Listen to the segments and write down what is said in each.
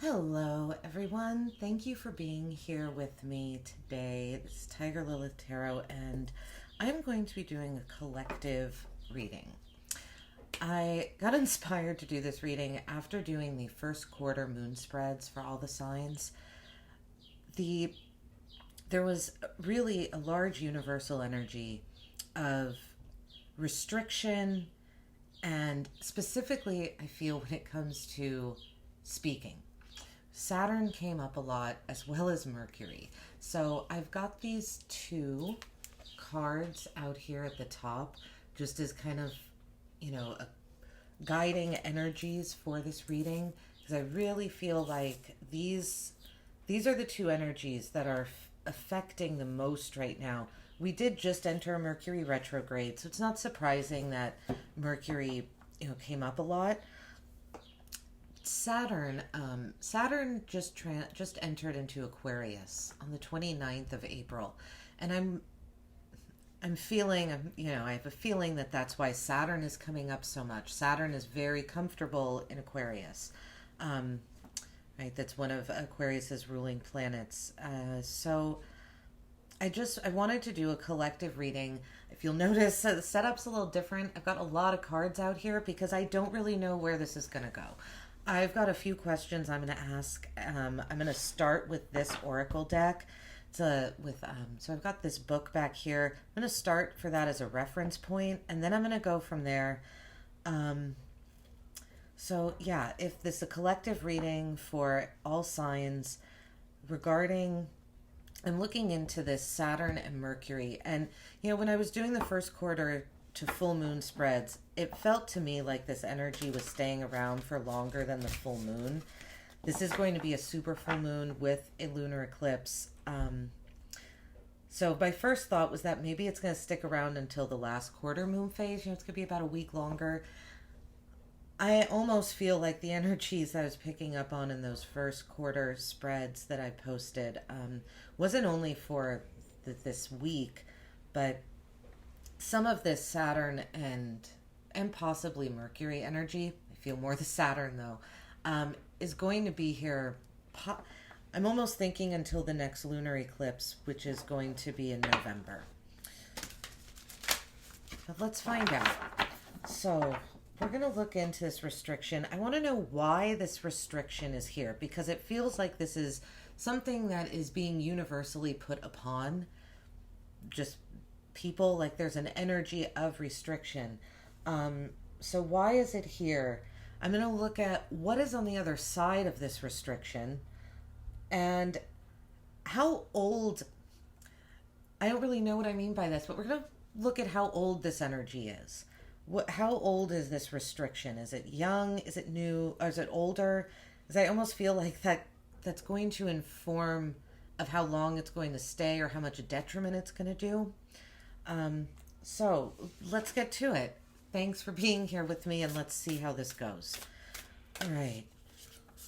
Hello, everyone. Thank you for being here with me today. This is Tiger Lilith Tarot, and I'm going to be doing a collective reading. I got inspired to do this reading after doing the first quarter moon spreads for all the signs. There was really a large universal energy of restriction, and specifically, I feel when it comes to speaking. Saturn came up a lot, as well as Mercury. So I've got these two cards out here at the top, just as kind of, guiding energies for this reading, because I really feel like these are the two energies that are affecting the most right now. We did just enter Mercury retrograde, so it's not surprising that Mercury, came up a lot. Saturn just entered into Aquarius on the 29th of April, and I'm feeling, I have a feeling that that's why Saturn is coming up so much. Saturn is very comfortable in Aquarius, right? That's one of Aquarius's ruling planets. So I wanted to do a collective reading. If you'll notice, the setup's a little different. I've got a lot of cards out here because I don't really know where this is going to go. I've got a few questions I'm going to ask. I'm going to start with this Oracle deck. So I've got this book back here. I'm going to start for that as a reference point, and then I'm going to go from there. If this is a collective reading for all signs regarding, I'm looking into this Saturn and Mercury. And, when I was doing the first quarter to full moon spreads, it felt to me like this energy was staying around for longer than the full moon. This is going to be a super full moon with a lunar eclipse. So my first thought was that maybe it's going to stick around until the last quarter moon phase. It's going to be about a week longer. I almost feel like the energies that I was picking up on in those first quarter spreads that I posted wasn't only for this week, but some of this Saturn and possibly Mercury energy, I feel more the Saturn though, is going to be here. I'm almost thinking until the next lunar eclipse, which is going to be in November. But let's find out. So we're going to look into this restriction. I want to know why this restriction is here, because it feels like this is something that is being universally put upon just people. Like there's an energy of restriction. So why is it here? I'm going to look at what is on the other side of this restriction and how old. I don't really know what I mean by this, but we're going to look at how old this energy is. How old is this restriction? Is it young? Is it new? Or is it older? Because I almost feel like that's going to inform of how long it's going to stay or how much detriment it's going to do. So let's get to it. Thanks for being here with me, and let's see how this goes. All right.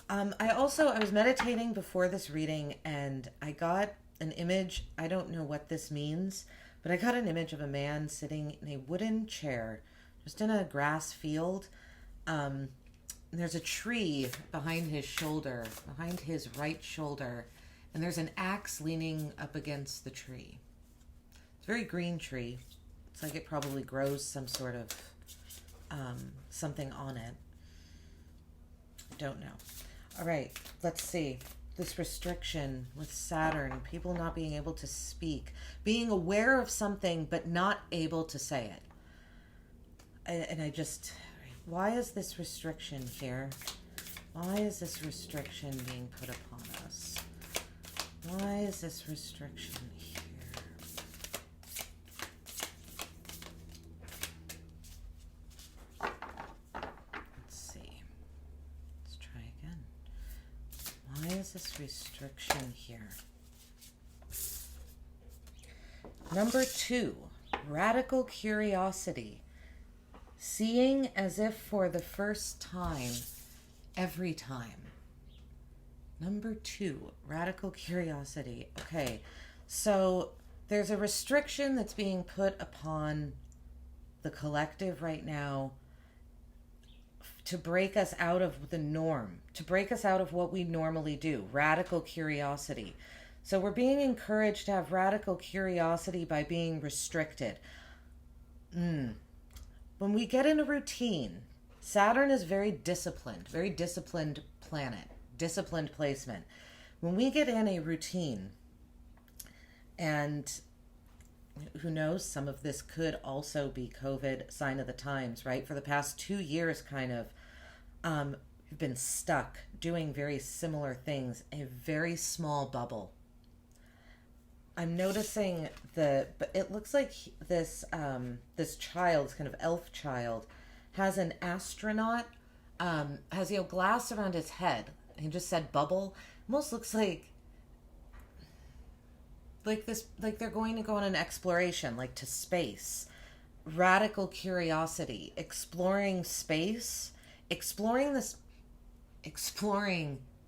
I was meditating before this reading, and I got an image. I don't know what this means, but I got an image of a man sitting in a wooden chair, just in a grass field. There's a tree behind his shoulder, behind his right shoulder, and there's an axe leaning up against the tree. It's a very green tree. It's like it probably grows some sort of something on it. Don't know. All right, let's see. This restriction with Saturn, people not being able to speak, being aware of something but not able to say it. Why is this restriction here? Why is this restriction being put upon us? Why is this restriction here? Why is this restriction here? Number 2, radical curiosity. Seeing as if for the first time, every time. Number 2, radical curiosity. Okay, so there's a restriction that's being put upon the collective right now to break us out of the norm, to break us out of what we normally do, radical curiosity. So we're being encouraged to have radical curiosity by being restricted. When we get in a routine, Saturn is very disciplined planet, disciplined placement. When we get in a routine, and who knows, some of this could also be COVID, sign of the times, right? For the past 2 years, kind of, we've been stuck doing very similar things, a very small bubble. I'm noticing but it looks like this child's kind of elf child has an astronaut, has, glass around his head. He just said bubble. Almost looks like this, like they're going to go on an exploration, like to space. Radical curiosity, exploring space, exploring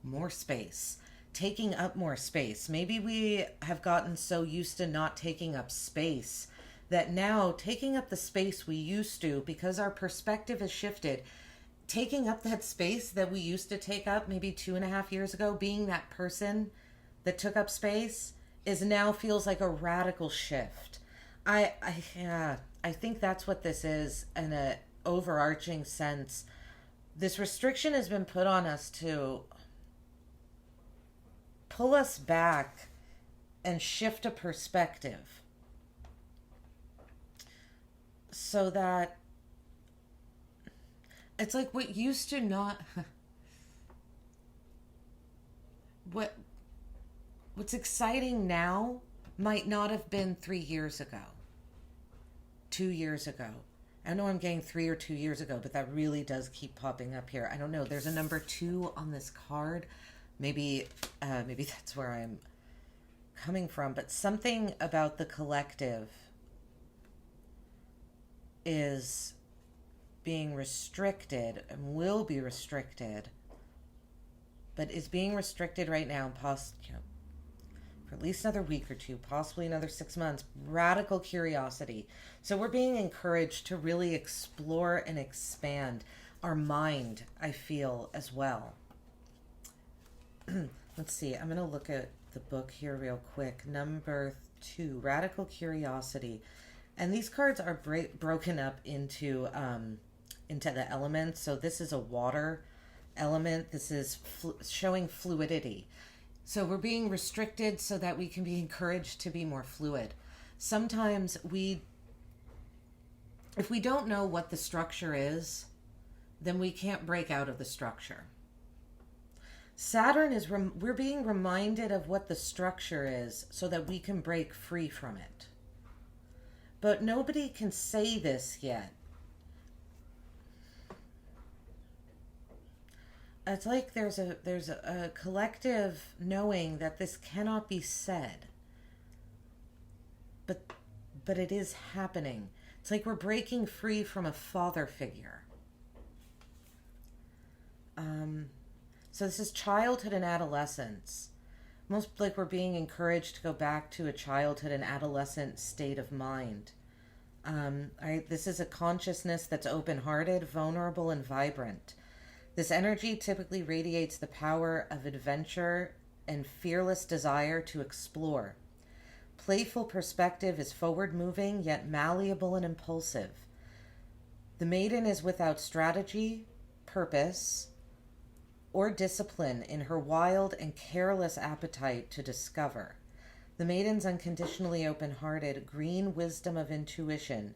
more space, taking up more space. Maybe we have gotten so used to not taking up space that now taking up the space we used to, because our perspective has shifted, taking up that space that we used to take up maybe 2.5 years ago, being that person that took up space, is now feels like a radical shift. I think that's what this is in a overarching sense. This restriction has been put on us to pull us back and shift a perspective so that it's like what used to not what's exciting now might not have been 3 years ago, 2 years ago. I know I'm getting 3 or 2 years ago, but that really does keep popping up here. I don't know. There's a number 2 on this card. Maybe that's where I'm coming from. But something about the collective is being restricted and will be restricted, but is being restricted right now, for at least another week or 2, possibly another 6 months. Radical curiosity. So we're being encouraged to really explore and expand our mind, I feel, as well. Let's see. I'm going to look at the book here real quick. Number 2, Radical Curiosity. And these cards are broken up into the elements. So this is a water element. This is showing fluidity. So we're being restricted so that we can be encouraged to be more fluid. Sometimes if we don't know what the structure is, then we can't break out of the structure. Saturn is, we're being reminded of what the structure is so that we can break free from it. But nobody can say this yet. It's like there's a collective knowing that this cannot be said. But it is happening. It's like we're breaking free from a father figure. So this is childhood and adolescence. Most like we're being encouraged to go back to a childhood and adolescent state of mind. This is a consciousness that's open-hearted, vulnerable, and vibrant. This energy typically radiates the power of adventure and fearless desire to explore. Playful perspective is forward-moving, yet malleable and impulsive. The maiden is without strategy, purpose, or discipline in her wild and careless appetite to discover. The maiden's unconditionally open-hearted, green wisdom of intuition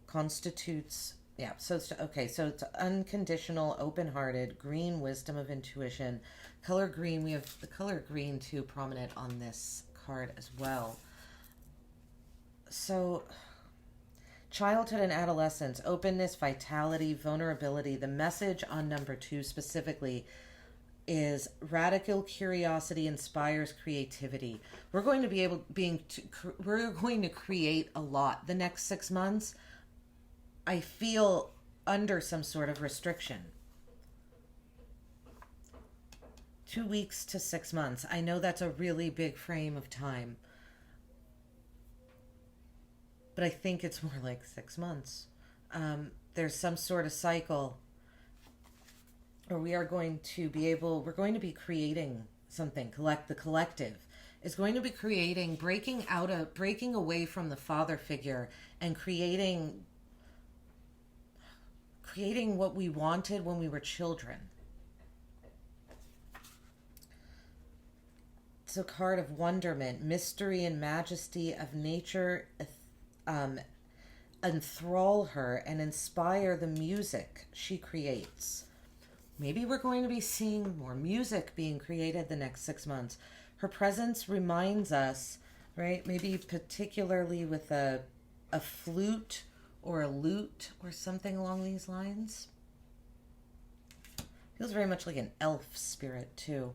constitutes... so it's unconditional, open-hearted, green wisdom of intuition. Color green, we have the color green too prominent on this card as well. So, childhood and adolescence, openness, vitality, vulnerability. The message on number 2 specifically is radical curiosity inspires creativity. We're going to create a lot. The next 6 months, I feel under some sort of restriction. 2 weeks to 6 months. I know that's a really big frame of time. But I think it's more like 6 months. There's some sort of cycle. or we are going to be able, we're going to be creating something. The collective is going to be creating, breaking away from the father figure and creating what we wanted when we were children. It's a card of wonderment, mystery and majesty of nature enthrall her and inspire the music she creates. Maybe we're going to be seeing more music being created the next 6 months. Her presence reminds us, right? Maybe particularly with a flute or a lute or something along these lines. Feels very much like an elf spirit too.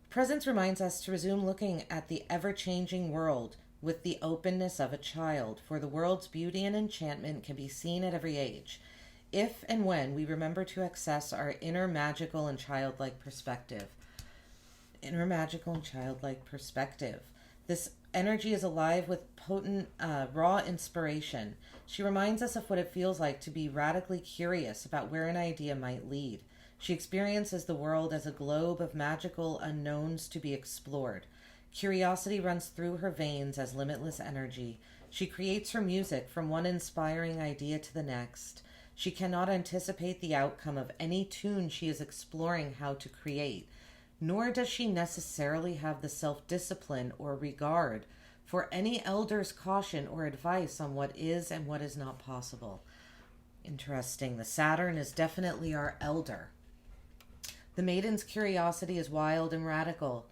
Presence reminds us to resume looking at the ever-changing world with the openness of a child, for the world's beauty and enchantment can be seen at every age, if and when we remember to access our inner magical and childlike perspective. Inner magical and childlike perspective. This energy is alive with potent, raw inspiration. She reminds us of what it feels like to be radically curious about where an idea might lead. She experiences the world as a globe of magical unknowns to be explored. Curiosity runs through her veins as limitless energy. She creates her music from one inspiring idea to the next. She cannot anticipate the outcome of any tune she is exploring how to create, nor does she necessarily have the self-discipline or regard for any elder's caution or advice on what is and what is not possible. Interesting. The Saturn is definitely our elder. The maiden's curiosity is wild and radical.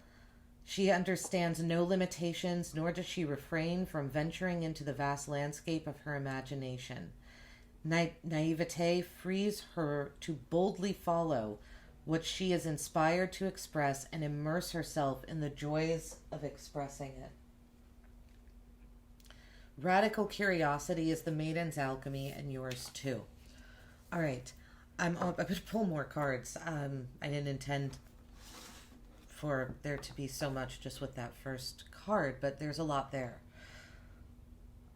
She understands no limitations, nor does she refrain from venturing into the vast landscape of her imagination. Naivete frees her to boldly follow what she is inspired to express and immerse herself in the joys of expressing it. Radical curiosity is the maiden's alchemy and yours too. All right. I'm going to pull more cards. I didn't intend for there to be so much just with that first card, but there's a lot there.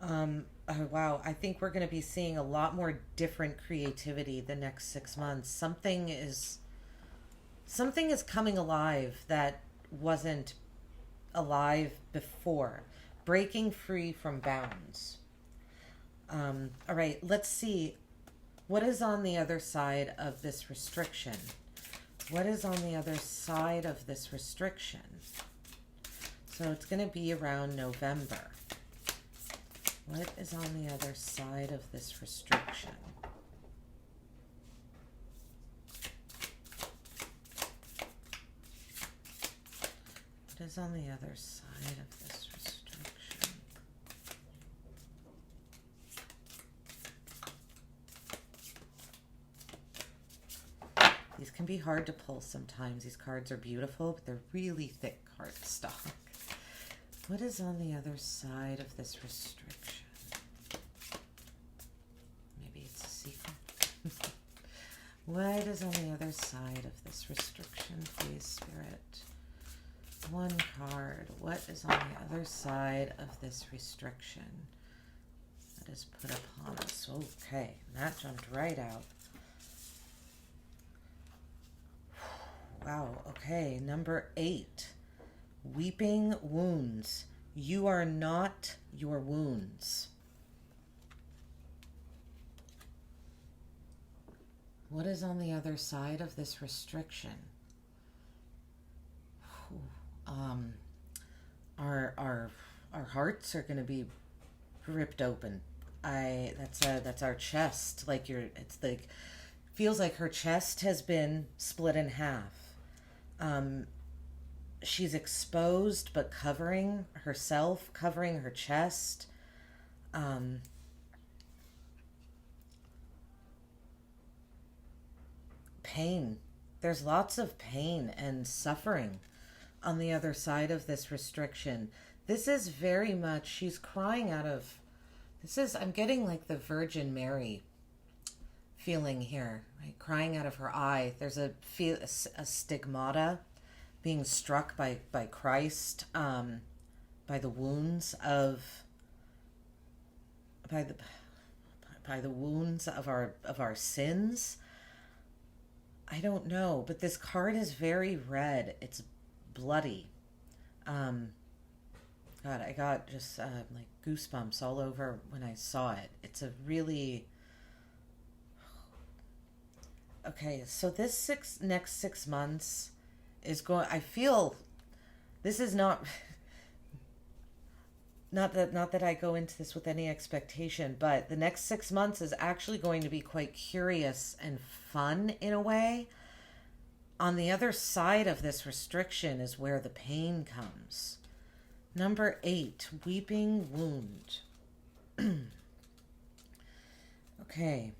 Oh, wow. I think we're going to be seeing a lot more different creativity the next 6 months. Something is coming alive that wasn't alive before. Breaking free from bounds. All right, let's see. What is on the other side of this restriction? What is on the other side of this restriction? So it's going to be around November. What is on the other side of this restriction? What is on the other side of this restriction? These can be hard to pull sometimes. These cards are beautiful, but they're really thick cardstock. What is on the other side of this restriction? Maybe it's a secret. What is on the other side of this restriction, please, Spirit? One card. What is on the other side of this restriction that is put upon us? Okay, that jumped right out. Wow, okay, number 8. Weeping wounds. You are not your wounds. What is on the other side of this restriction? Our hearts are going to be ripped open. That's our chest. It's like feels like her chest has been split in half. She's exposed, but covering herself, covering her chest. Pain. There's lots of pain and suffering on the other side of this restriction. This is very much, she's crying out of, I'm getting like the Virgin Mary feeling here, right? Crying out of her eye. There's a stigmata being struck by Christ, by the wounds of our sins. I don't know, but this card is very red. It's bloody. God, I got just like goosebumps all over when I saw it. It's a really... Okay, so this next 6 months is going... I feel this is not... Not that I go into this with any expectation, but the next 6 months is actually going to be quite curious and fun in a way. On the other side of this restriction is where the pain comes. Number 8, weeping wound. Okay.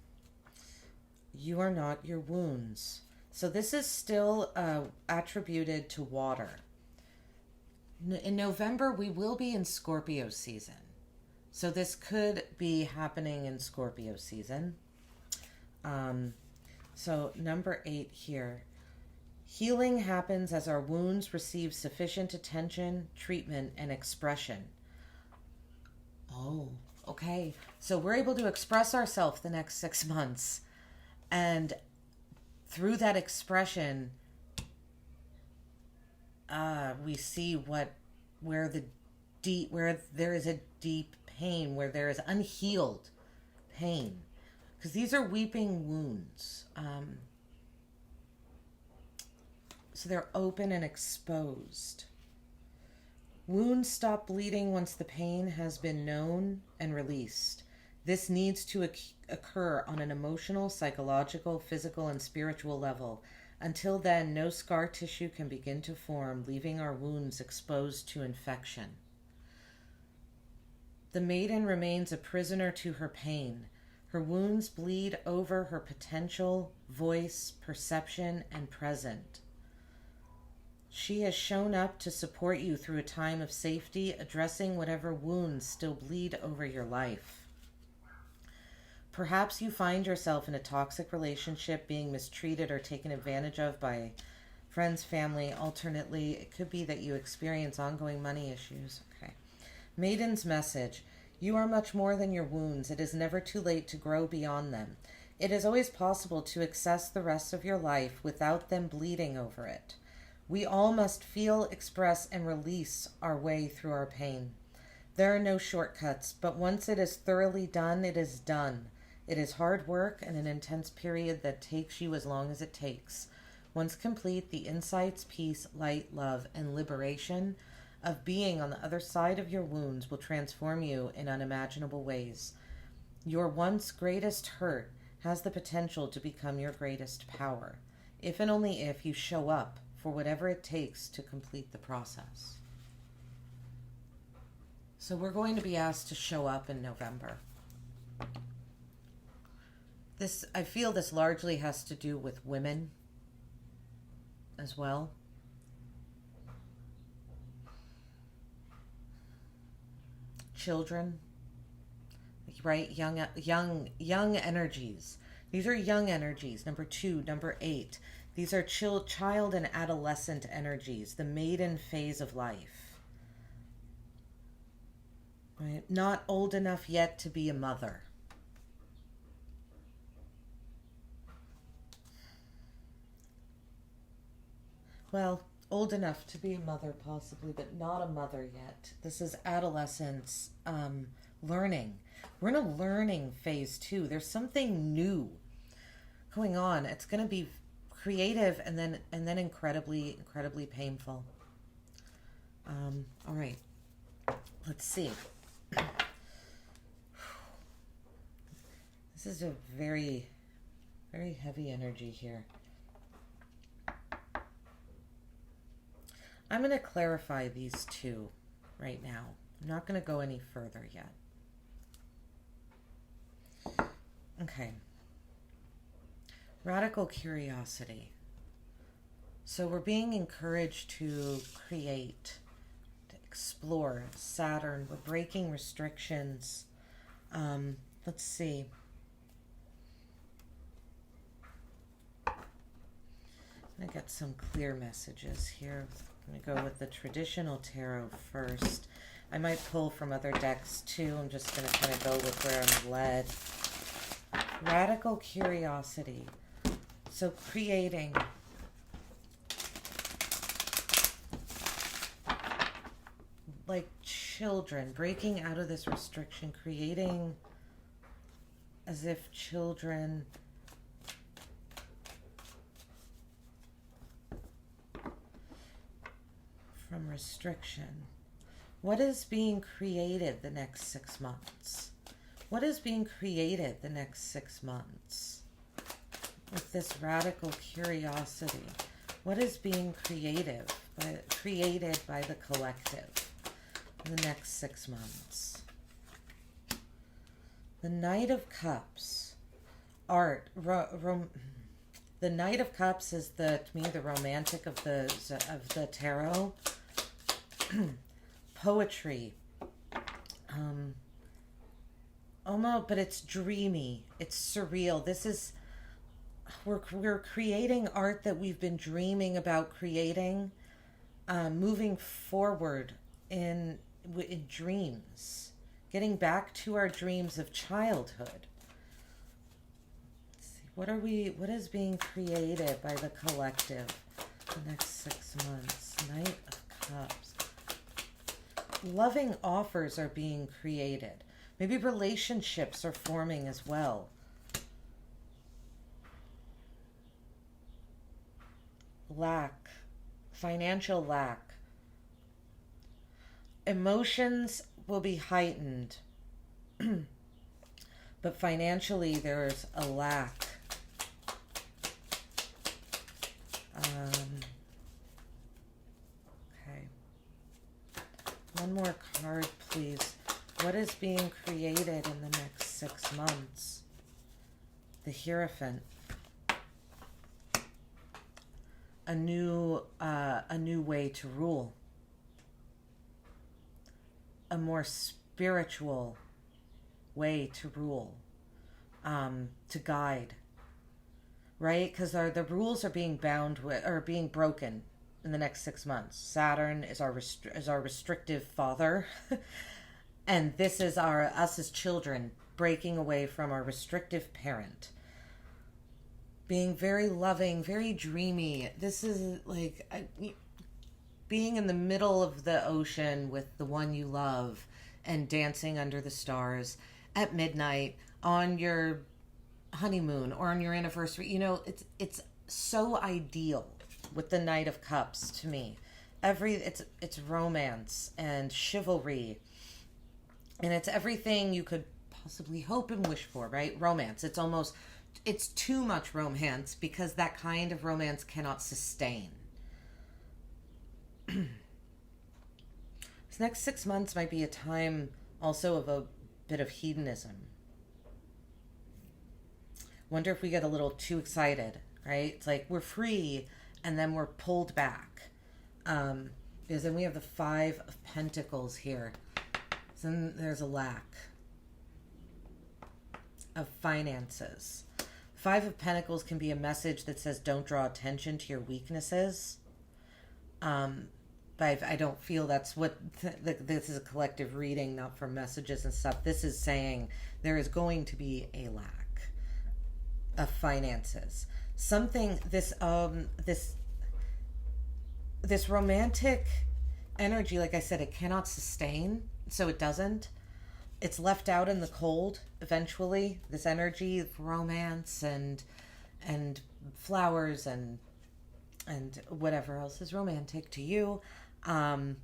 You are not your wounds. So this is still attributed to water. In November, we will be in Scorpio season. So this could be happening in Scorpio season. So number 8 here. Healing happens as our wounds receive sufficient attention, treatment, and expression. Oh, okay. So we're able to express ourselves the next 6 months. And through that expression, we see where there is a deep pain, where there is unhealed pain, because these are weeping wounds. So they're open and exposed. Wounds stop bleeding once the pain has been known and released. This needs to occur on an emotional, psychological, physical, and spiritual level. Until then, no scar tissue can begin to form, leaving our wounds exposed to infection. The maiden remains a prisoner to her pain. Her wounds bleed over her potential, voice, perception, and present. She has shown up to support you through a time of safety, addressing whatever wounds still bleed over your life. Perhaps you find yourself in a toxic relationship, being mistreated or taken advantage of by friends, family. Alternately, it could be that you experience ongoing money issues. Okay. Maiden's message. You are much more than your wounds. It is never too late to grow beyond them. It is always possible to access the rest of your life without them bleeding over it. We all must feel, express, and release our way through our pain. There are no shortcuts, but once it is thoroughly done, it is done. It is hard work and an intense period that takes you as long as it takes. Once complete, the insights, peace, light, love, and liberation of being on the other side of your wounds will transform you in unimaginable ways. Your once greatest hurt has the potential to become your greatest power, if and only if you show up for whatever it takes to complete the process. So we're going to be asked to show up in November. I feel this largely has to do with women as well. Children, right? Young energies. These are young energies. Number 2, number 8. These are child and adolescent energies, the maiden phase of life. Right? Not old enough yet to be a mother. Well, old enough to be a mother possibly, but not a mother yet. This is adolescence, learning. We're in a learning phase too. There's something new going on. It's going to be creative and then incredibly painful. All right. Let's see. This is a very, very heavy energy here. I'm going to clarify these two right now. I'm not going to go any further yet. Okay. Radical curiosity. So we're being encouraged to create, to explore. Saturn, we're breaking restrictions. Let's see. I'm going to get some clear messages here. I'm going to go with the traditional tarot first. I might pull from other decks too. I'm just going to kind of go with where I'm led. Radical curiosity. So creating. Like children, breaking out of this restriction, creating as if children from restriction. What is being created the next 6 months? What is being created the next 6 months? With this radical curiosity, what is being created by the collective in the next 6 months? The Knight of Cups, art. The Knight of Cups is to me the romantic of the tarot. Poetry. Almost, but it's dreamy. It's surreal. This is we're creating art that we've been dreaming about creating, moving forward in dreams, getting back to our dreams of childhood. Let's see, what is being created by the collective the next 6 months? Knight of Cups. Loving offers are being created. Maybe relationships are forming as well. Lack, financial lack. Emotions will be heightened, but financially there's a lack. Okay. One more card, please. What is being created in the next 6 months? The Hierophant. A new way to rule. A more spiritual way to rule, to guide, right? Because the rules are being being broken in the next 6 months. Saturn is our restrictive father, and this is us as children breaking away from our restrictive parent. Being very loving, very dreamy. This is like being in the middle of the ocean with the one you love and dancing under the stars at midnight on your honeymoon or on your anniversary. You know, it's so ideal with the Knight of Cups to me. It's romance and chivalry, and it's everything you could possibly hope and wish for, right? Romance. It's too much romance because that kind of romance cannot sustain. This next 6 months might be a time also of a bit of hedonism. Wonder if we get a little too excited, right? It's like we're free and then we're pulled back. Because then we have the Five of Pentacles here. So then there's a lack of finances. Five of Pentacles can be a message that says don't draw attention to your weaknesses. But I don't feel that's what this is a collective reading, not for messages and stuff. This is saying there is going to be a lack of finances. Something this romantic energy, like I said, it cannot sustain, so it doesn't. It's left out in the cold eventually. This energy of romance and flowers and whatever else is romantic to you. You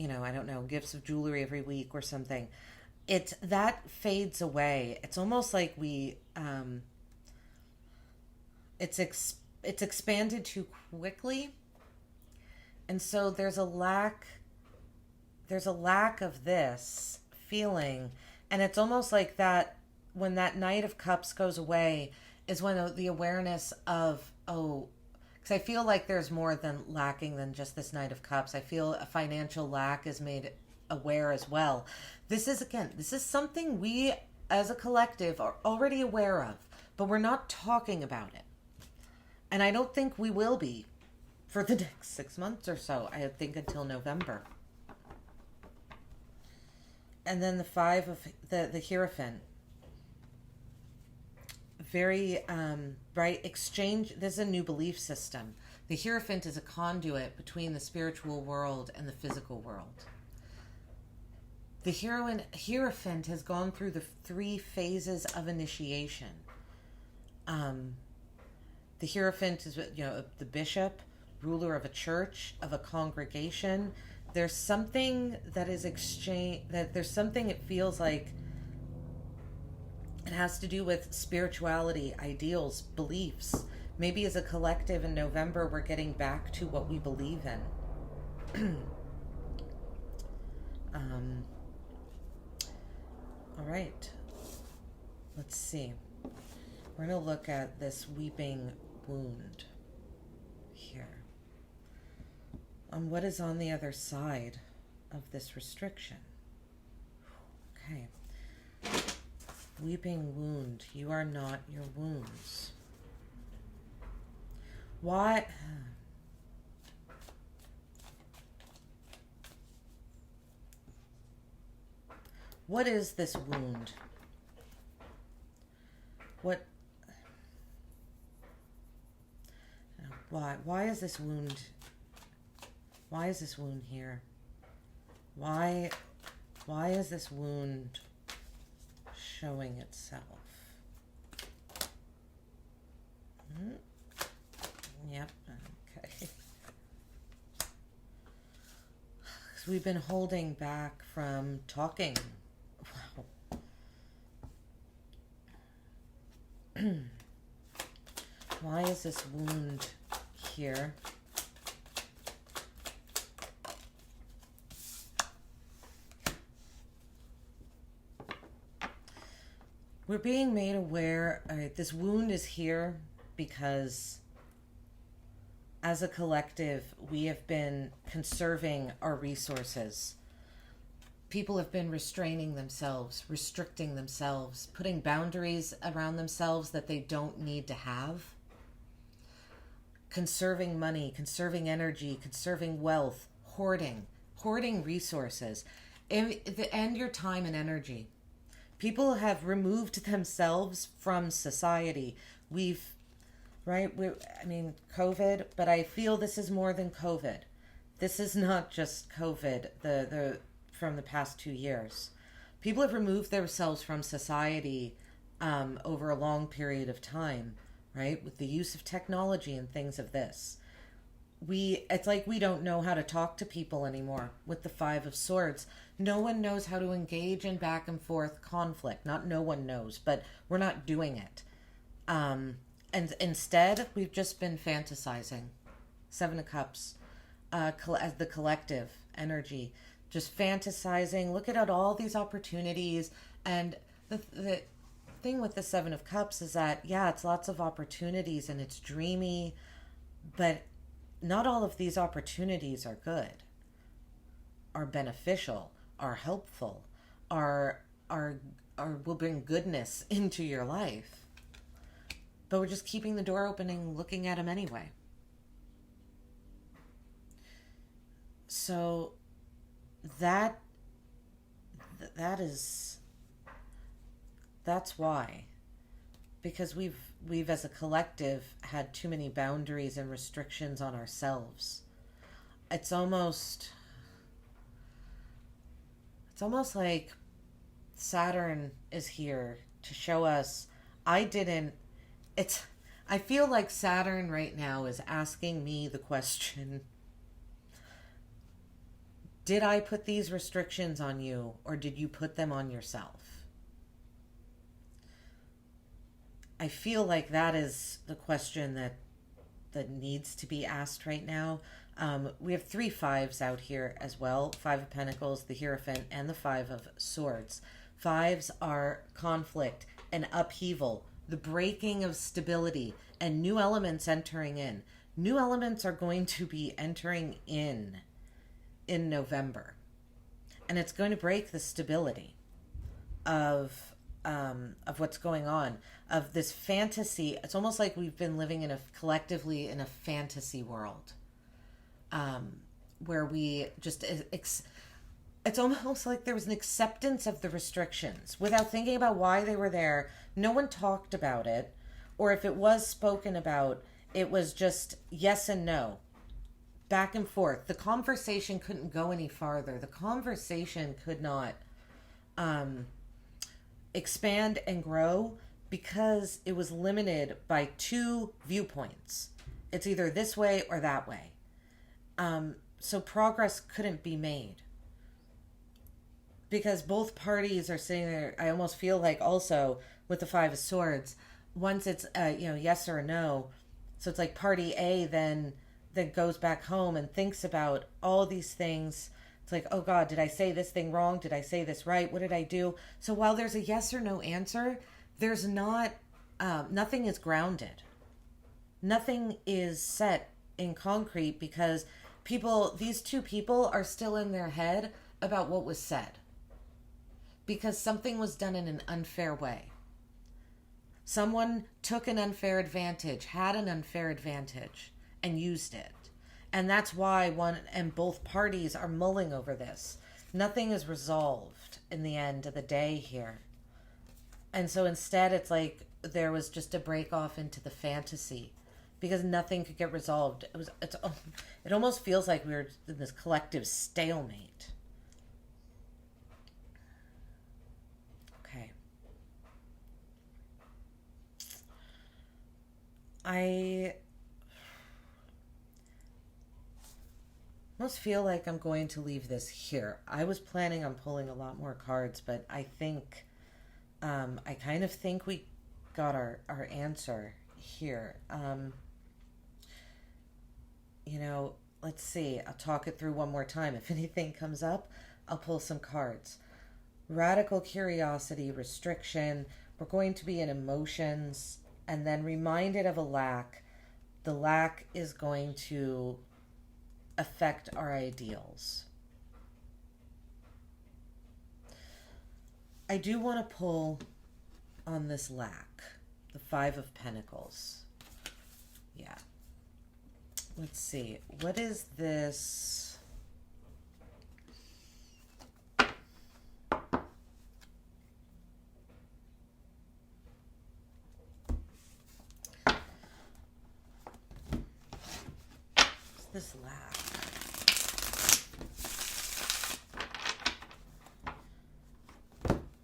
know, I don't know, gifts of jewelry every week or something. That fades away. It's almost like it's expanded too quickly. And so there's a lack of this feeling, and it's almost like that when that Knight of Cups goes away is when the awareness of, because I feel like there's more than lacking than just this Knight of Cups. I feel a financial lack is made aware as well. This is something we as a collective are already aware of, but we're not talking about it. And I don't think we will be for the next 6 months or so. I think until November. And then the Five of the Hierophant. very, right, exchange. There's a new belief system. The Hierophant is a conduit between the spiritual world and the physical world. The Hierophant has gone through the 3 phases of initiation. The Hierophant is, the bishop, ruler of a church, of a congregation. There's something that is there's something it feels like it has to do with spirituality, ideals, beliefs. Maybe as a collective in November, we're getting back to what we believe in. All right. Let's see. We're going to look at this weeping wound here. What is on the other side of this restriction? Okay. Weeping wound. You are not your wounds. Why? What is this wound? Why is this wound? Why is this wound here? Why is this wound showing itself? Yep. Okay. Because we've been holding back from talking. Wow. Why is this wound here? We're being made aware, this wound is here because as a collective, we have been conserving our resources. People have been restraining themselves, restricting themselves, putting boundaries around themselves that they don't need to have. Conserving money, conserving energy, conserving wealth, hoarding resources, and your time and energy. People have removed themselves from society. COVID, but I feel this is more than COVID. This is not just COVID, from the past 2 years. People have removed themselves from society over a long period of time, right? With the use of technology and things of this. It's like we don't know how to talk to people anymore with the 5 of Swords. No one knows how to engage in back and forth conflict. Not no one knows, but we're not doing it. And instead, we've just been fantasizing. 7 of Cups, as the collective energy, just fantasizing, looking at all these opportunities. And the thing with the 7 of Cups is that, yeah, it's lots of opportunities and it's dreamy, but not all of these opportunities are good, are beneficial, are helpful, will bring goodness into your life. But we're just keeping the door open and looking at them anyway. So that's why. Because we've as a collective had too many boundaries and restrictions on ourselves. It's almost like Saturn is here to show us I feel like Saturn right now is asking me the question, did I put these restrictions on you or did you put them on yourself? I feel like that is the question that needs to be asked right now. We have 3 5s out here as well. 5 of Pentacles, the Hierophant, and the 5 of Swords. 5s are conflict and upheaval, the breaking of stability, and new elements entering in. New elements are going to be entering in November. And it's going to break the stability of what's going on, of this fantasy. It's almost like we've been living collectively in a fantasy world, where we just, it's almost like there was an acceptance of the restrictions without thinking about why they were there. No one talked about it. or if it was spoken about, it was just yes and no, back and forth. The conversation couldn't go any farther. The conversation could not expand and grow because it was limited by two viewpoints. It's either this way or that way. So progress couldn't be made because both parties are sitting there. I almost feel like also with the Five of Swords, once it's yes or a no, so it's like party A then goes back home and thinks about all these things. It's like, oh God, did I say this thing wrong? Did I say this right? What did I do? So while there's a yes or no answer, there's not, nothing is grounded. Nothing is set in concrete because these two people are still in their head about what was said. Because something was done in an unfair way. Someone took an unfair advantage, had an unfair advantage, and used it. And that's why both parties are mulling over this. Nothing is resolved in the end of the day here. And so instead it's like there was just a break off into the fantasy because nothing could get resolved. It almost feels like we were in this collective stalemate. Okay. I almost feel like I'm going to leave this here. I was planning on pulling a lot more cards, but I think, I kind of think we got our answer here. Let's see. I'll talk it through one more time. If anything comes up, I'll pull some cards. Radical curiosity, restriction. We're going to be in emotions and then reminded of a lack. The lack is going to affect our ideals. I do want to pull on this lack, the Five of Pentacles. Yeah. Let's see. What is this? What's this lack?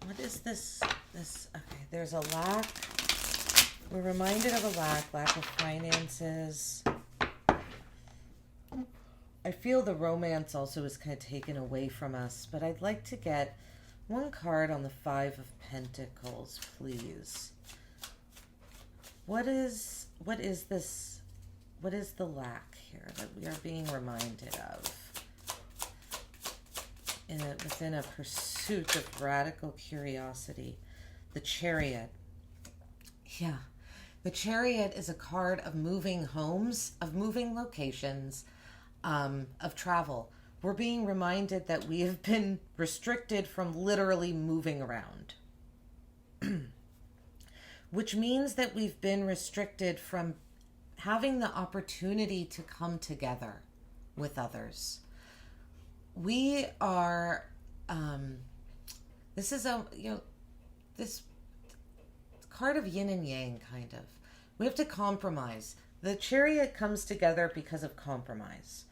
What is this? Okay, there's a lack. We're reminded of a lack of finances. I feel the romance also is kind of taken away from us, but I'd like to get one card on the Five of Pentacles, please. What is this? What is the lack here that we are being reminded of? Within a pursuit of radical curiosity. The Chariot. Yeah. The Chariot is a card of moving homes, of moving locations, of travel. We're being reminded that we have been restricted from literally moving around. Which means that we've been restricted from having the opportunity to come together with others. We are, this is this card of yin and yang, kind of. We have to compromise. The Chariot comes together because of compromise.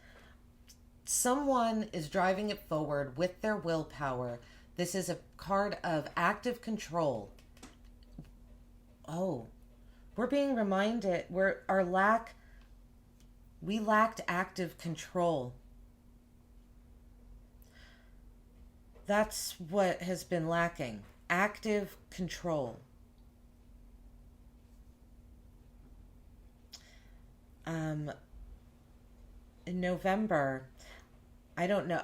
Someone is driving it forward with their willpower. This is a card of active control. Oh, we're being reminded we lacked active control. That's what has been lacking. Active control. In November, I don't know.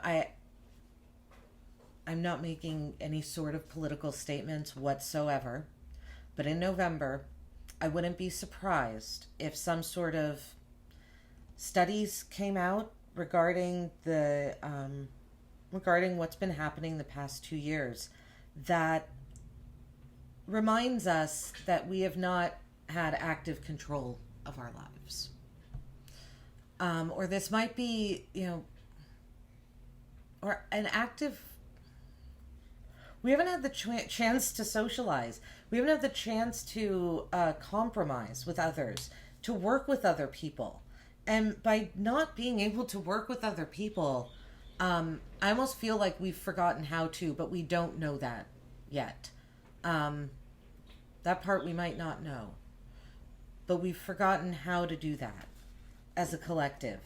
I'm not making any sort of political statements whatsoever. But in November, I wouldn't be surprised if some sort of studies came out regarding regarding what's been happening the past 2 years that reminds us that we have not had active control of our lives. Or this might be, or an active, We haven't had the chance to socialize. We haven't had the chance to compromise with others, to work with other people. And by not being able to work with other people, I almost feel like we've forgotten how to, but we don't know that yet. That part we might not know. But we've forgotten how to do that as a collective.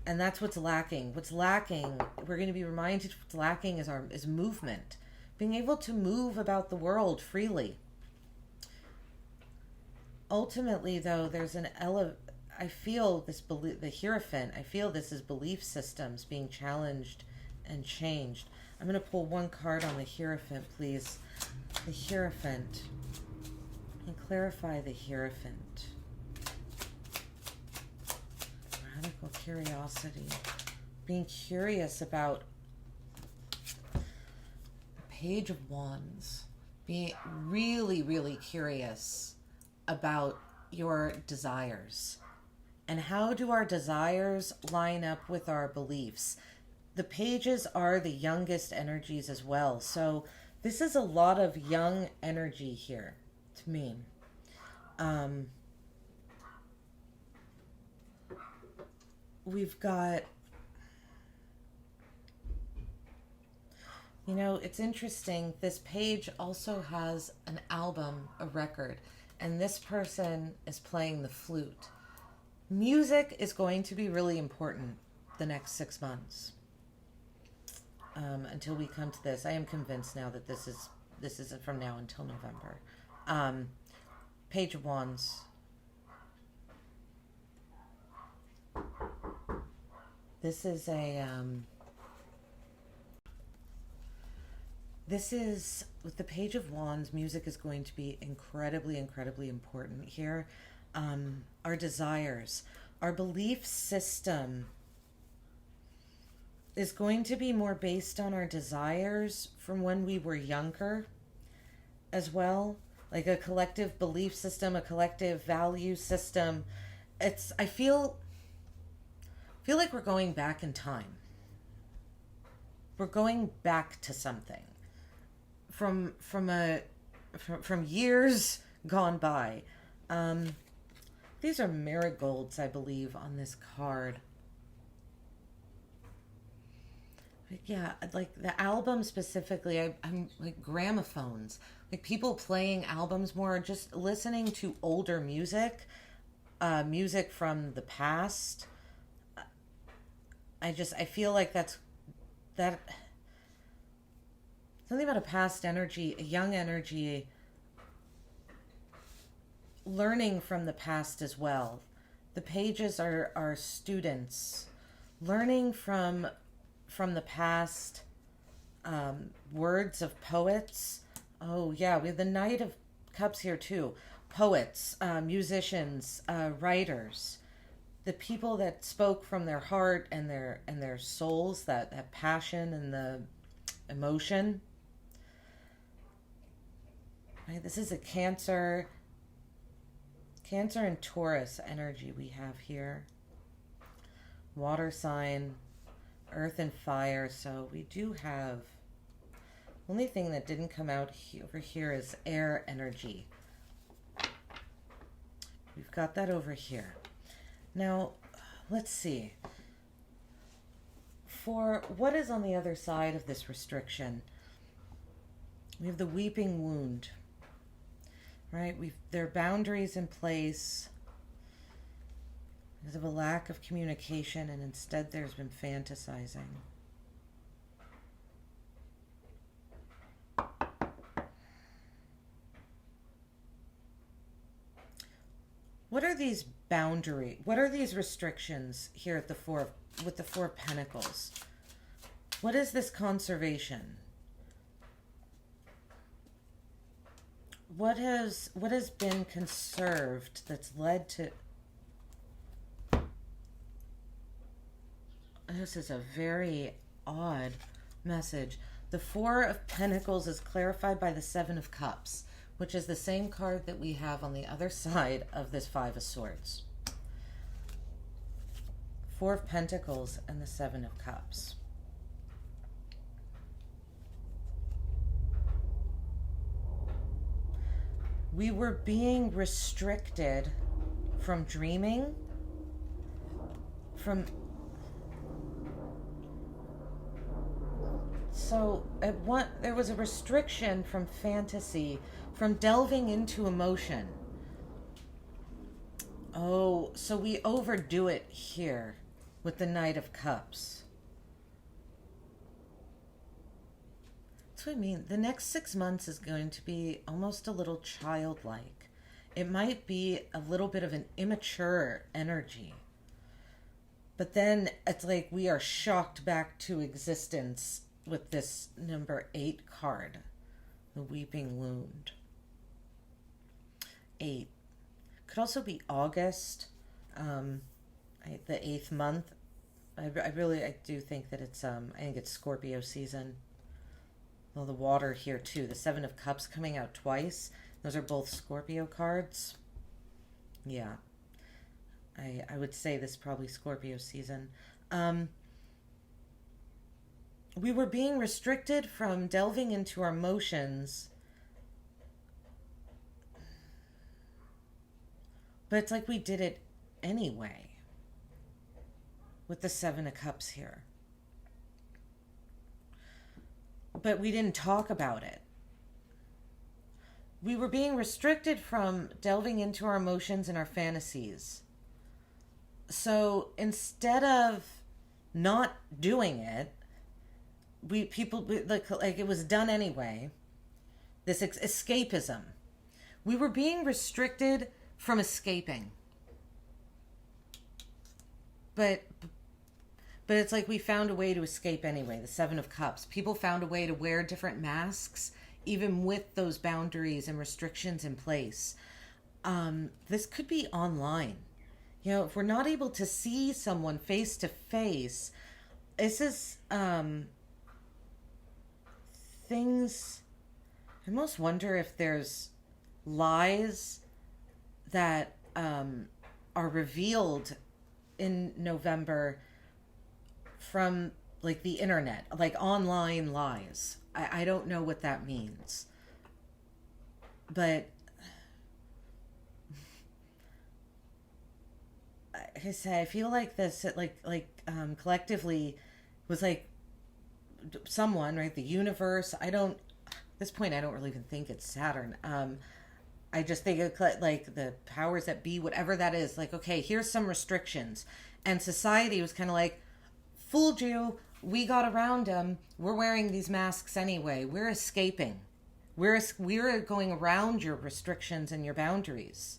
And that's what's lacking. What's lacking, we're going to be reminded what's lacking is movement. Being able to move about the world freely. Ultimately, though, there's I feel this belief, the Hierophant, I feel this is belief systems being challenged and changed. I'm going to pull one card on the Hierophant, please. The Hierophant. And clarify the Hierophant. Radical curiosity. Being curious about the Page of Wands. Being really, really curious about your desires. And how do our desires line up with our beliefs? The pages are the youngest energies as well. So this is a lot of young energy here to me. We've got, it's interesting. This page also has an album, a record, and this person is playing the flute. Music is going to be really important the next 6 months. Until we come to this. I am convinced now that this isn't from now until November. Page of Wands. This is with the Page of Wands, music is going to be incredibly, incredibly important here. Our desires, our belief system is going to be more based on our desires from when we were younger as well. Like a collective belief system, a collective value system. I feel like we're going back in time. We're going back to something from years gone by. These are marigolds, I believe, on this card. Yeah, like the album specifically, I'm like gramophones, like people playing albums more, just listening to older music, music from the past. I feel like that's something about a past energy, a young energy, learning from the past as well. The pages are students learning from the past, words of poets. Oh yeah, we have the Knight of Cups here too. Poets, musicians, writers, the people that spoke from their heart and their souls, that passion and the emotion. Right, this is a Cancer and Taurus energy we have here. Water sign, earth and fire. So we do have, only thing that didn't come out over here is air energy. We've got that over here. Now, let's see. For what is on the other side of this restriction, we have the weeping wound. Right? There are boundaries in place because of a lack of communication, and instead there's been fantasizing. What are these what are these restrictions here at with the Four of Pentacles? What is this conservation? What has been conserved that's led to... This is a very odd message. The Four of Pentacles is clarified by the Seven of Cups, which is the same card that we have on the other side of this Five of Swords. Four of Pentacles and the Seven of Cups. We were being restricted from dreaming, there was a restriction from fantasy, from delving into emotion. Oh, so we overdo it here with the Knight of Cups. That's what I mean. The next 6 months is going to be almost a little childlike. It might be a little bit of an immature energy. But then it's like we are shocked back to existence with this number 8 card, the Weeping Wound. 8. Could also be August, the 8th month. I do think that it's, I think it's Scorpio season. Well, the water here too. The 7 of Cups coming out twice. Those are both Scorpio cards. Yeah. I would say this is probably Scorpio season. We were being restricted from delving into our emotions. But it's like we did it anyway. With the 7 of Cups here. But we didn't talk about it. We were being restricted from delving into our emotions and our fantasies. So instead of not doing it, like it was done anyway. This escapism. We were being restricted from escaping. But it's like we found a way to escape anyway. The 7 of Cups. People found a way to wear different masks, even with those boundaries and restrictions in place. This could be online. You know, if we're not able to see someone face to face, this is things. I almost wonder if there's lies that are revealed in November from like the internet, like online lies. I don't know what that means, but I say I feel like this collectively was like someone, right? The universe. At this point I don't really even think it's Saturn. I just think of like the powers that be, whatever that is. Like, okay, here's some restrictions, and society was kind of like, fooled you. We got around them. We're wearing these masks anyway. We're escaping. We're going around your restrictions and your boundaries,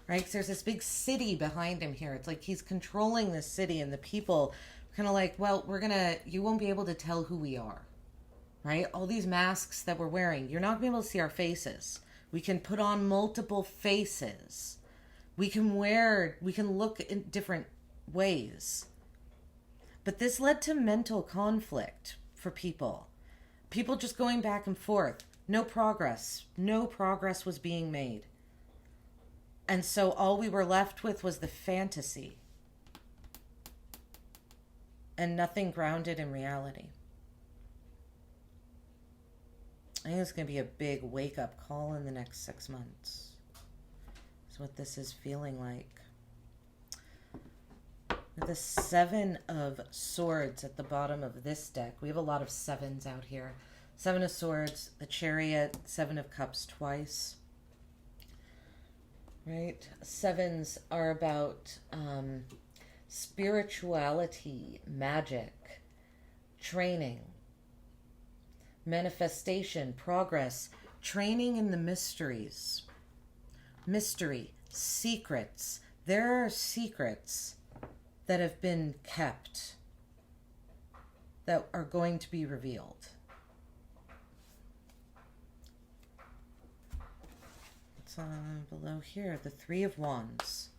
right? 'Cause there's this big city behind him here. It's like he's controlling this city, and the people kind of like, well, you won't be able to tell who we are, right? All these masks that we're wearing, you're not going to be able to see our faces. We can put on multiple faces. We can look in different ways. But this led to mental conflict for people. People just going back and forth. No progress. No progress was being made. And so all we were left with was the fantasy. And nothing grounded in reality. I think it's going to be a big wake-up call in the next 6 months. That's what this is feeling like. The 7 of Swords at the bottom of this deck. We have a lot of 7s out here. 7 of Swords, the Chariot, 7 of Cups twice. Right? 7s are about spirituality, magic, training, manifestation, progress, training in the mysteries. Mystery, secrets. There are secrets that have been kept that are going to be revealed. What's below here? The 3 of Wands.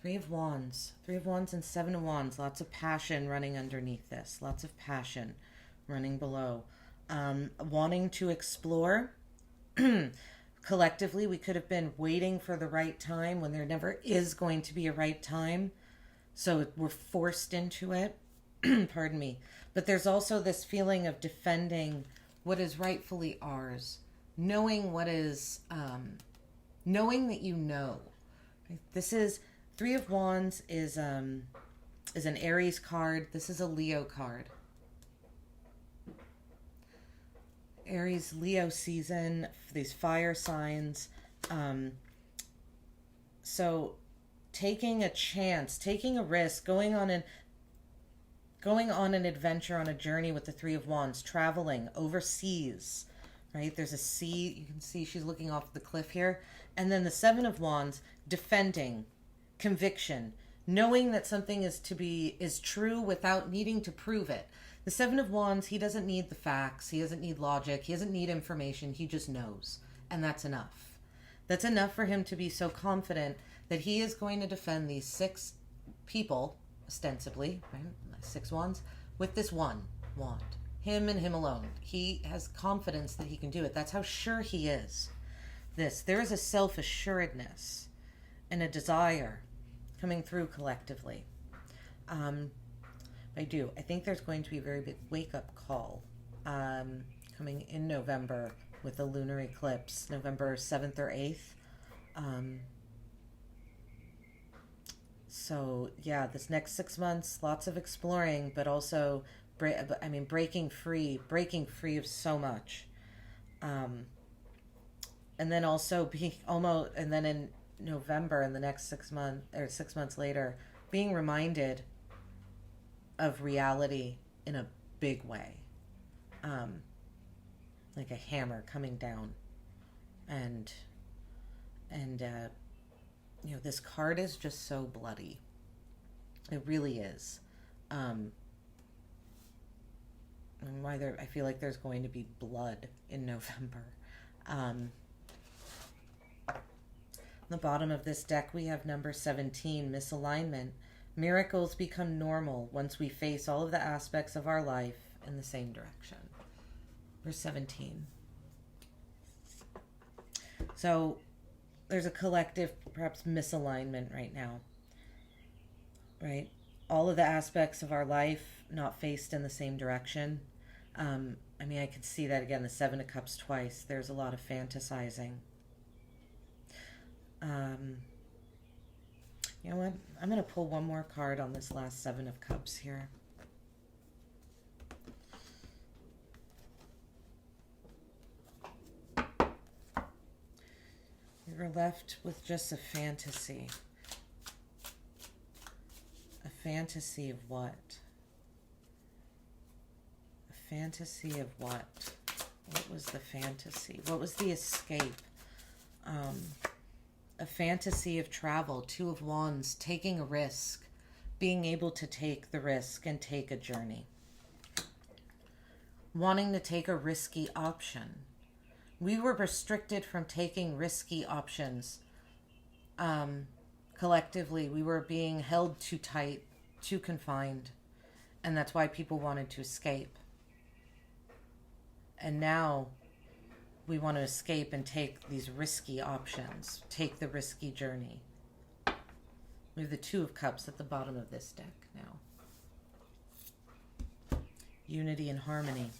3 of Wands. 3 of Wands and 7 of Wands. Lots of passion running underneath this. Lots of passion running below. Wanting to explore. Collectively, we could have been waiting for the right time when there never is going to be a right time. So we're forced into it. Pardon me. But there's also this feeling of defending what is rightfully ours. knowing what is, knowing that you know. This is Three of Wands is an Aries card. This is a Leo card. Aries, Leo season, these fire signs. So taking a chance, taking a risk, going on an adventure, on a journey with the Three of Wands, traveling overseas, right? There's a sea. You can see she's looking off the cliff here. And then the Seven of Wands, defending, conviction, knowing that something is true without needing to prove it. The Seven of Wands, he doesn't need the facts. He doesn't need logic. He doesn't need information. He just knows. And that's enough. That's enough for him to be so confident that he is going to defend these 6 people, ostensibly, right? 6 wands, with this one wand. Him and him alone. He has confidence that he can do it. That's how sure he is. There is a self-assuredness and a desire coming through collectively. I think there's going to be a very big wake-up call coming in November with the lunar eclipse, November 7th or 8th. So yeah, this next 6 months, lots of exploring, but also, breaking free of so much. And then also and then in November, in the next 6 months, or 6 months later, being reminded of reality in a big way. Like a hammer coming down. And this card is just so bloody. It really is. And I feel like there's going to be blood in November. On the bottom of this deck, we have number 17, misalignment. Miracles become normal once we face all of the aspects of our life in the same direction. We're 17. So there's a collective, perhaps, misalignment right now, right? All of the aspects of our life not faced in the same direction. I could see that again, the Seven of Cups twice. There's a lot of fantasizing. You know what? I'm going to pull one more card on this last Seven of Cups here. You're left with just a fantasy. A fantasy of what? A fantasy of what? What was the fantasy? What was the escape? A fantasy of travel, Two of Wands, taking a risk, being able to take the risk and take a journey. Wanting to take a risky option. We were restricted from taking risky options. Collectively, we were being held too tight, too confined, and that's why people wanted to escape. And now we want to escape and take these risky options, take the risky journey. We have the Two of Cups at the bottom of this deck now. Unity and harmony.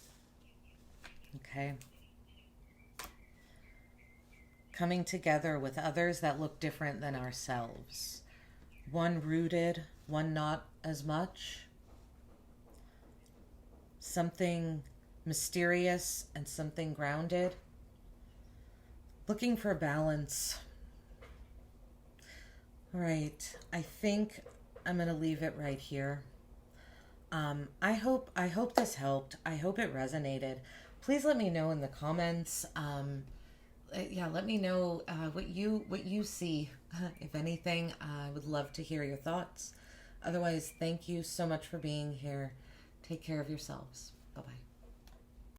Okay. Coming together with others that look different than ourselves. One rooted, one not as much. Something mysterious and something grounded. Looking for balance. All right, I think I'm going to leave it right here. I hope this helped. I hope it resonated. Please let me know in the comments. Let me know what you see, if anything. I would love to hear your thoughts. Otherwise, thank you so much for being here. Take care of yourselves. Bye-bye.